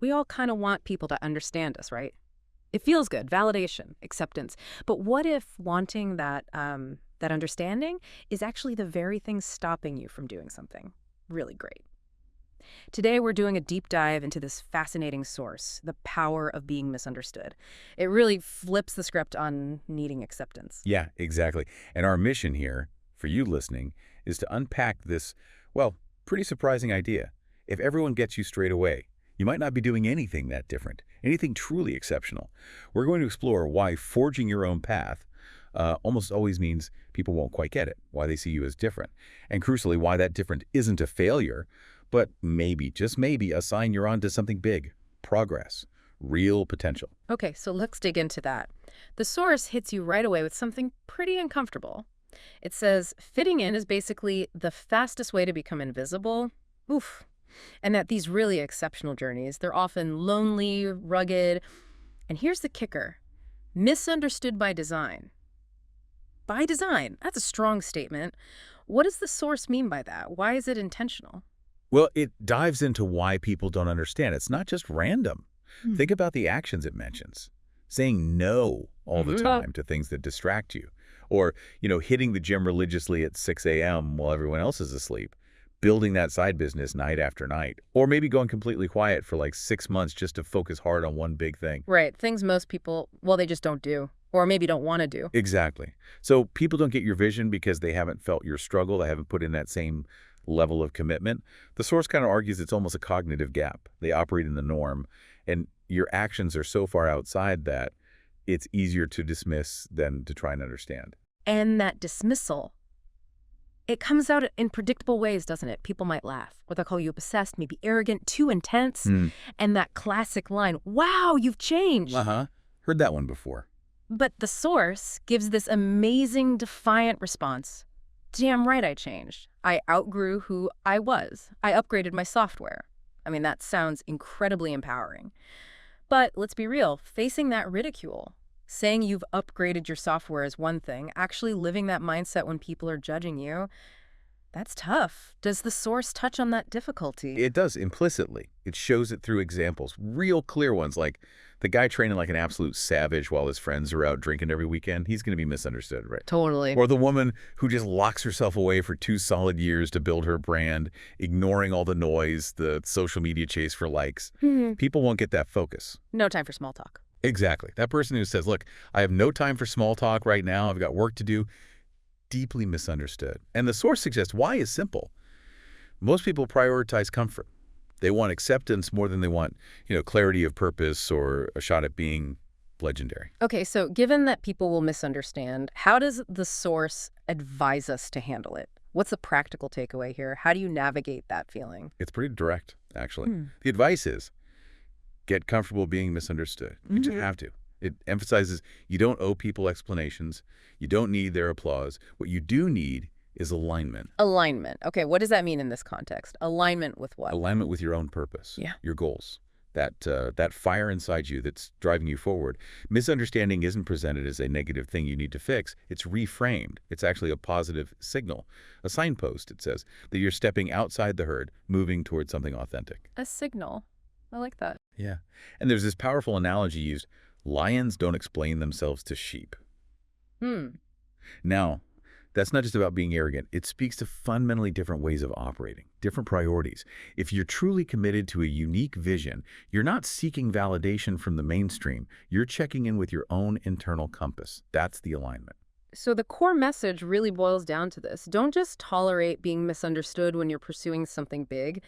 We all kind of want people to understand us, right? It feels good, validation, acceptance. But what if wanting that understanding is actually the very thing stopping you from doing something really great? Today, we're doing a deep dive into this fascinating source, the power of being misunderstood. It really flips the script on needing acceptance. Yeah, exactly. And our mission here, for you listening, is to unpack this, well, pretty surprising idea. If everyone gets you straight away, you might not be doing anything that different, anything truly exceptional. We're going to explore why forging your own path almost always means people won't quite get it, why they see you as different, and crucially, why that different isn't a failure, but maybe, just maybe, a sign you're on to something big, progress, real potential. Okay, so let's dig into that. The source hits you right away with something pretty uncomfortable. It says fitting in is basically the fastest way to become invisible. Oof. And that these really exceptional journeys, they're often lonely, rugged, and here's the kicker: misunderstood by design. By design, that's a strong statement. What does the source mean by that? Why is it intentional? Well, it dives into why people don't understand. It's not just random. Think about the actions it mentions. Saying no all the time to things that distract you. Or, hitting the gym religiously at 6 a.m. while everyone else is asleep. Building that side business night after night. Or maybe going completely quiet for like 6 months just to focus hard on one big thing. Right, things most people, well, they just don't do. Or maybe don't want to do. Exactly. So people don't get your vision because they haven't felt your struggle. They haven't put in that same level of commitment. The source kind of argues it's almost a cognitive gap. They operate in the norm, and your actions are so far outside that it's easier to dismiss than to try and understand. And that dismissal, it comes out in predictable ways, doesn't it? People might laugh, or they'll call you obsessed, maybe arrogant, too intense. And that classic line, wow, you've changed. Heard that one before. But the source gives this amazing, defiant response. Damn right I changed. I outgrew who I was. I upgraded my software. I mean, that sounds incredibly empowering. But let's be real, facing that ridicule, saying you've upgraded your software is one thing, actually living that mindset when people are judging you, that's tough. Does the source touch on that difficulty? It does, implicitly. It shows it through examples, real clear ones, like the guy training like an absolute savage while his friends are out drinking every weekend. He's going to be misunderstood, right? Totally. Or the woman who just locks herself away for 2 solid years to build her brand, ignoring all the noise, the social media chase for likes. People won't get that focus. No time for small talk. Exactly. That person who says, look, I have no time for small talk right now. I've got work to do. Deeply misunderstood. And the source suggests why is simple. Most people prioritize comfort. They want acceptance more than they want, clarity of purpose or a shot at being legendary. Okay, so given that people will misunderstand, how does the source advise us to handle it? What's the practical takeaway here? How do you navigate that feeling? It's pretty direct, actually. The advice is get comfortable being misunderstood. You just have to. It emphasizes you don't owe people explanations. You don't need their applause. What you do need is alignment. Alignment. Okay, what does that mean in this context? Alignment with what? Alignment with your own purpose. Yeah. Your goals. That fire inside you that's driving you forward. Misunderstanding isn't presented as a negative thing you need to fix. It's reframed. It's actually a positive signal. A signpost, it says, that you're stepping outside the herd, moving towards something authentic. A signal. I like that. Yeah. And there's this powerful analogy used. Lions don't explain themselves to sheep. Now, that's not just about being arrogant. It speaks to fundamentally different ways of operating, different priorities. If you're truly committed to a unique vision, you're not seeking validation from the mainstream. You're checking in with your own internal compass. That's the alignment. So the core message really boils down to this. Don't just tolerate being misunderstood when you're pursuing something big.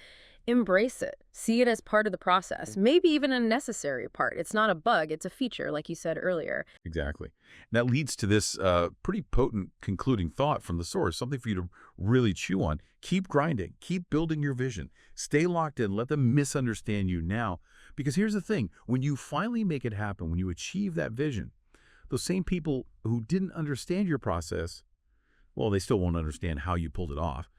Embrace it. See it as part of the process, maybe even a necessary part. It's not a bug, it's a feature, like you said earlier. Exactly. And that leads to this pretty potent concluding thought from the source, something for you to really chew on. Keep grinding. Keep building your vision. Stay locked in. Let them misunderstand you now. Because here's the thing. When you finally make it happen, when you achieve that vision, those same people who didn't understand your process, well, they still won't understand how you pulled it off.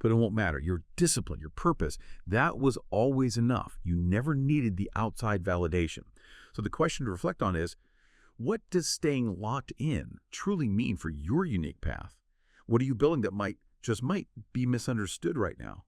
But it won't matter. Your discipline, your purpose, that was always enough. You never needed the outside validation. So the question to reflect on is, what does staying locked in truly mean for your unique path? What are you building that might be misunderstood right now?